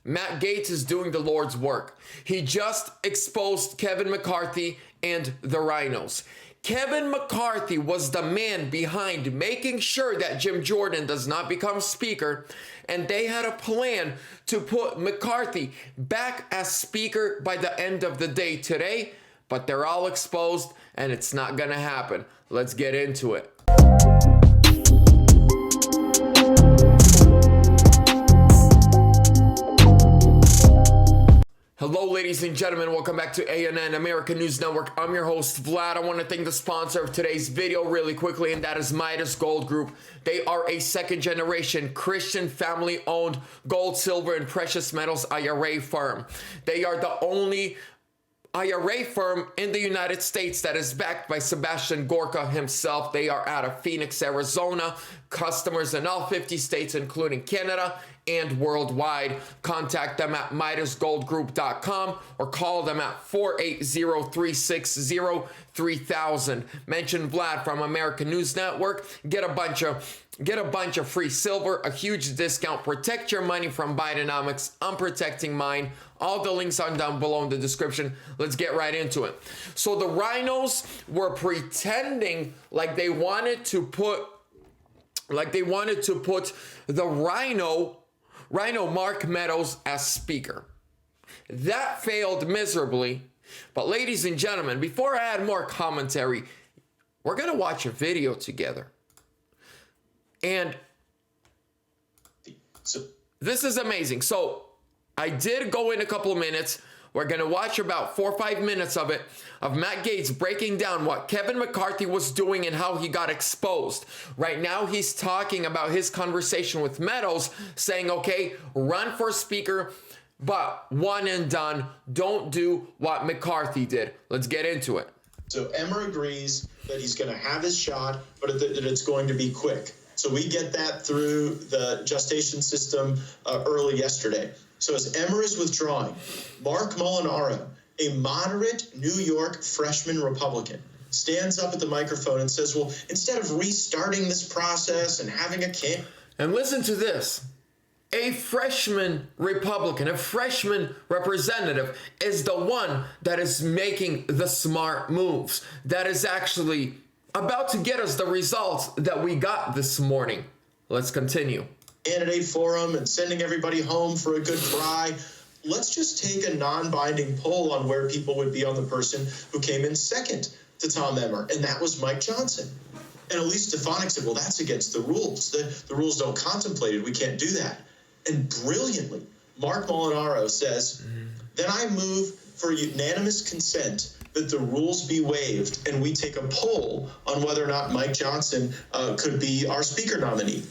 Matt Gaetz is doing the Lord's work. He just exposed Kevin McCarthy and the Rhinos. Kevin McCarthy was the man behind making sure that Jim Jordan does not become speaker, and they had a plan to put McCarthy back as speaker by the end of the day today, but they're all exposed and it's not gonna happen. Let's get into it. Hello, ladies and gentlemen. Welcome back to ANN, American News Network. I'm your host, Vlad. I want to thank the sponsor of today's video really quickly, and that is Midas Gold Group. They are a second-generation Christian family-owned gold, silver, and precious metals IRA firm. They are the only IRA firm in the United States that is backed by Sebastian Gorka himself. They are out of Phoenix, Arizona. Customers in all 50 states, including Canada and worldwide. Contact them at MidasGoldGroup.com or call them at 480-360-3000. Mention Vlad from American News Network. Get a bunch of free silver, a huge discount. Protect your money from Bidenomics. I'm protecting mine. All the links are down below in the description. Let's get right into it. So the Rhinos were pretending like they wanted to put the Rhino Mark Meadows as speaker. That failed miserably. But ladies and gentlemen, before I add more commentary, we're going to watch a video together. And this is amazing. So I did go in a couple of minutes. We're going to watch about 4 or 5 minutes of it, of Matt Gaetz breaking down what Kevin McCarthy was doing and how he got exposed. Right now, he's talking about his conversation with Meadows, saying, okay, run for speaker, but one and done. Don't do what McCarthy did. Let's get into it. So Emmer agrees that he's going to have his shot, but that it's going to be quick. So we get that through the gestation system early yesterday. So as Emmer is withdrawing, Mark Molinaro, a moderate New York freshman Republican, stands up at the microphone and says, well, instead of restarting this process and having a camp. And listen to this. A freshman Republican, a freshman representative is the one that is making the smart moves, that is actually about to get us the results that we got this morning. Let's continue. Candidate forum and sending everybody home for a good cry. Let's just take a non-binding poll on where people would be on the person who came in second to Tom Emmer, and that was Mike Johnson. And Elise Stefanik said, well, that's against the rules. The rules don't contemplate it. We can't do that. And brilliantly, Mark Molinaro says, then I move for unanimous consent that the rules be waived and we take a poll on whether or not Mike Johnson could be our speaker nominee.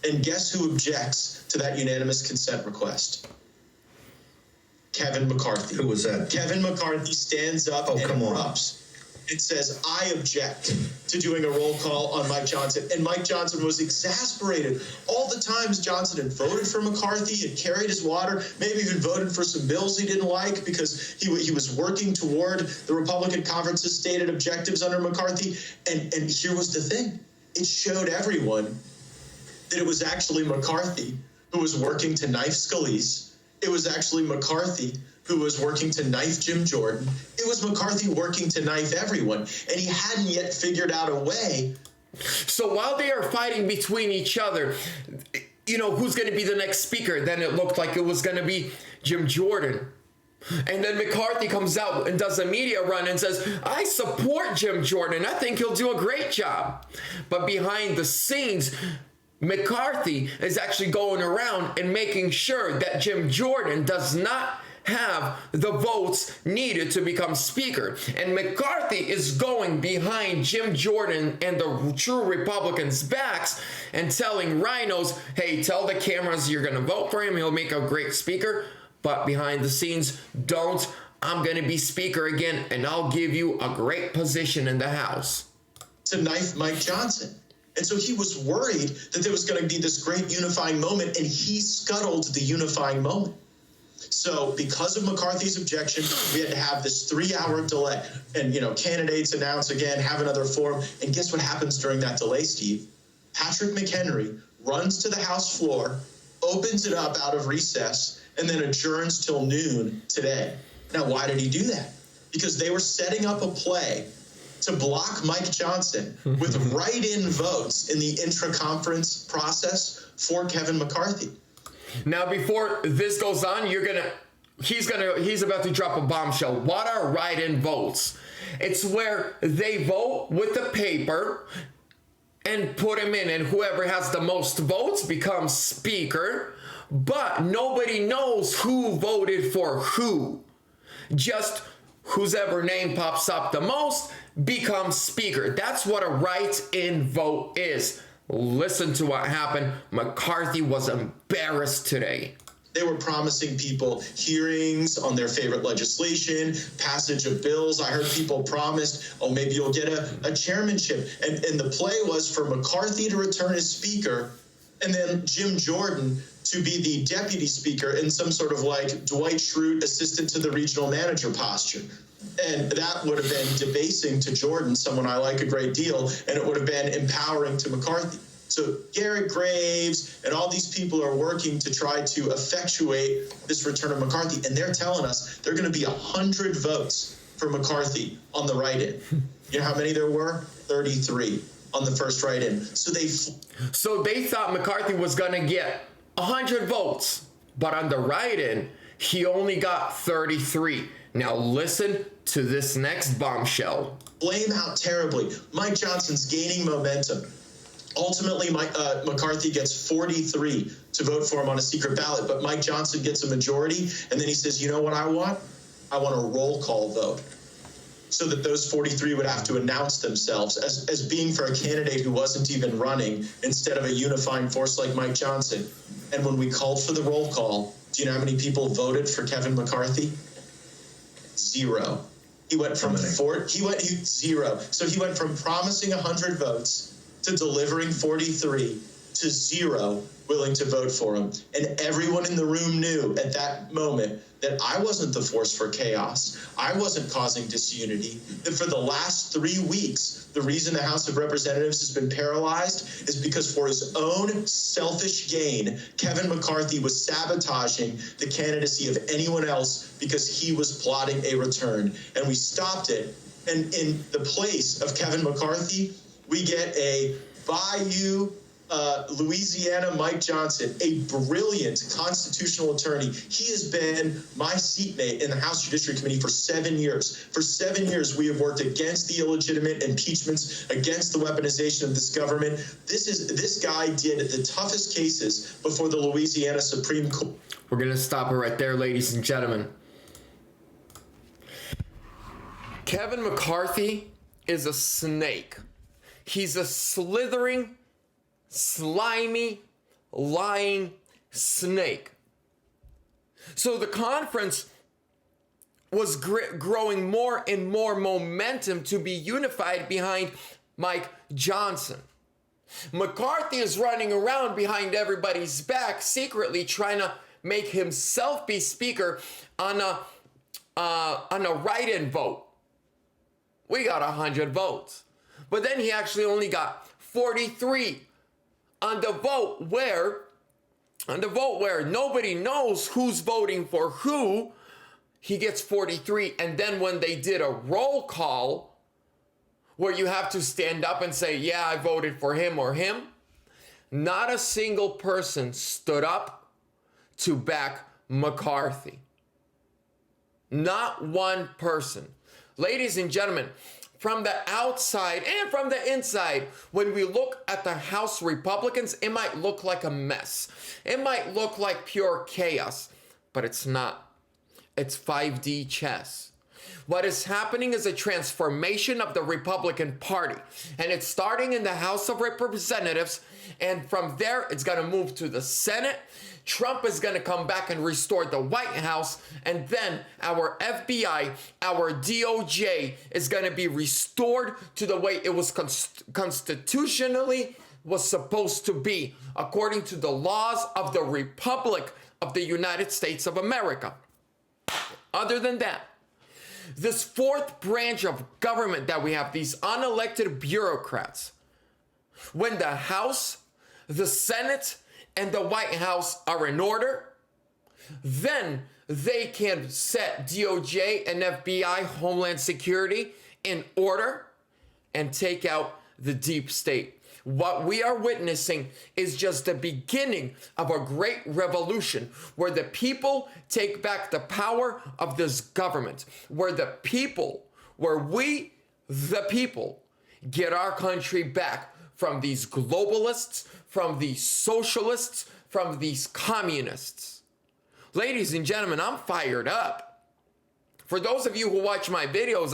And guess who objects to that unanimous consent request? Kevin McCarthy. Who was that? Kevin McCarthy stands up and erupts. It says, I object to doing a roll call on Mike Johnson. And Mike Johnson was exasperated. All the times Johnson had voted for McCarthy, had carried his water, maybe even voted for some bills he didn't like because he was working toward the Republican conference's stated objectives under McCarthy. And here was the thing. It showed everyone that it was actually McCarthy who was working to knife Scalise. It was actually McCarthy who was working to knife Jim Jordan. It was McCarthy working to knife everyone. And he hadn't yet figured out a way. So while they are fighting between each other, you know, who's going to be the next speaker? Then it looked like it was going to be Jim Jordan. And then McCarthy comes out and does a media run and says, I support Jim Jordan. I think he'll do a great job. But behind the scenes, McCarthy is actually going around and making sure that Jim Jordan does not have the votes needed to become speaker. And McCarthy is going behind Jim Jordan and the true Republicans' backs and telling Rhinos, hey, tell the cameras you're going to vote for him. He'll make a great speaker. But behind the scenes, don't. I'm going to be speaker again, and I'll give you a great position in the House. To knife Mike Johnson. And so he was worried that there was going to be this great unifying moment, and he scuttled the unifying moment. So because of McCarthy's objection, we had to have this 3-hour delay. And, you know, candidates announce again, have another forum. And guess what happens during that delay, Steve? Patrick McHenry runs to the House floor, opens it up out of recess, and then adjourns till noon today. Now, why did he do that? Because they were setting up a play to block Mike Johnson with write-in votes in the intra-conference process for Kevin McCarthy. Now, before this goes on, he's about to drop a bombshell. What are write-in votes? It's where they vote with the paper and put him in, and whoever has the most votes becomes speaker, but nobody knows who voted for who. Just whose ever name pops up the most becomes speaker. That's what a write-in vote is. Listen to what happened. McCarthy was embarrassed today. They were promising people hearings on their favorite legislation, passage of bills. I heard people promised, oh, maybe you'll get a chairmanship. And the play was for McCarthy to return as speaker, and then Jim Jordan to be the deputy speaker in some sort of like Dwight Schrute assistant to the regional manager posture. And that would have been debasing to Jordan, someone I like a great deal, and it would have been empowering to McCarthy. So Garrett Graves and all these people are working to try to effectuate this return of McCarthy. And they're telling us there are going to be 100 votes for McCarthy on the write-in. You know how many there were? 33 on the first write-in. So they thought McCarthy was going to get 100 votes. But on the write-in, he only got 33. Now listen to this next bombshell. Blame out terribly. Mike Johnson's gaining momentum. Ultimately, McCarthy gets 43 to vote for him on a secret ballot, but Mike Johnson gets a majority, and then he says, you know what I want? I want a roll call vote, so that those 43 would have to announce themselves as being for a candidate who wasn't even running instead of a unifying force like Mike Johnson. And when we called for the roll call, do you know how many people voted for Kevin McCarthy? 0. He went from zero. So he went from promising 100 votes to delivering 43 to 0 willing to vote for him. And everyone in the room knew at that moment that I wasn't the force for chaos. I wasn't causing disunity. That for the last 3 weeks, the reason the House of Representatives has been paralyzed is because for his own selfish gain, Kevin McCarthy was sabotaging the candidacy of anyone else because he was plotting a return. And we stopped it. And in the place of Kevin McCarthy, we get a Bayou, Louisiana Mike Johnson, a brilliant constitutional attorney. He has been my seatmate in the House Judiciary Committee for 7 years. For 7 years, we have worked against the illegitimate impeachments, against the weaponization of this government. This guy did the toughest cases before the Louisiana Supreme Court. We're going to stop it right there, ladies and gentlemen. Kevin McCarthy is a snake. He's a slithering, slimy, lying snake. So the conference was growing more and more momentum to be unified behind Mike Johnson. McCarthy is running around behind everybody's back, secretly trying to make himself be speaker on a write-in vote. We got 100 votes. But then he actually only got 43 on the vote where nobody knows who's voting for who. He gets 43. And then when they did a roll call where you have to stand up and say, yeah, I voted for him or him, not a single person stood up to back McCarthy. Not one person. Ladies and gentlemen, from the outside and from the inside, when we look at the House Republicans, it might look like a mess. It might look like pure chaos, but it's not. It's 5D chess. What is happening is a transformation of the Republican Party, and it's starting in the House of Representatives, and from there, it's going to move to the Senate. Trump is going to come back and restore the White House, and then our FBI, our DOJ is going to be restored to the way it was constitutionally was supposed to be, according to the laws of the Republic of the United States of America. Other than that, this fourth branch of government that we have, these unelected bureaucrats, when the House, the Senate, and the White House are in order, then they can set DOJ and FBI, Homeland Security, in order and take out the deep state. What we are witnessing is just the beginning of a great revolution where the people take back the power of this government, where we, the people, get our country back from these globalists, from these socialists, from these communists. Ladies and gentlemen, I'm fired up. For those of you who watch my videos,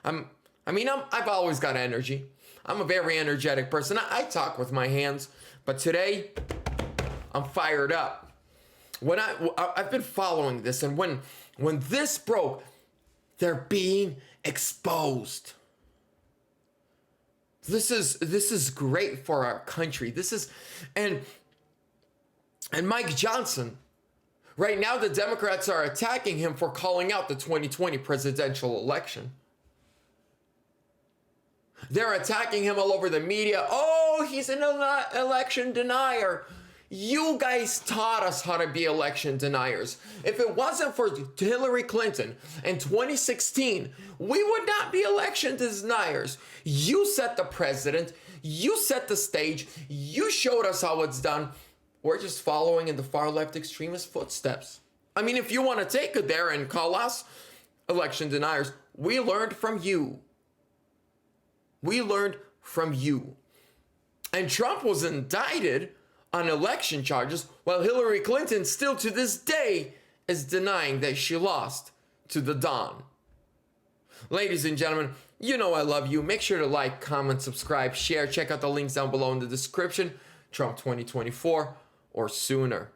I've always got energy. I'm a very energetic person. I talk with my hands, but today I'm fired up. I've been following this, and when this broke, they're being exposed. This is great for our country. And Mike Johnson, right now the Democrats are attacking him for calling out the 2020 presidential election. They're attacking him all over the media. Oh, he's an election denier. You guys taught us how to be election deniers. If it wasn't for Hillary Clinton in 2016, we would not be election deniers. You set the precedent. You set the stage. You showed us how it's done. We're just following in the far left extremist footsteps. I mean, if you want to take it there and call us election deniers, we learned from you. We learned from you. And Trump was indicted on election charges, while Hillary Clinton still to this day is denying that she lost to the Don. Ladies and gentlemen, you know I love you. Make sure to like, comment, subscribe, share. Check out the links down below in the description. Trump 2024 or sooner.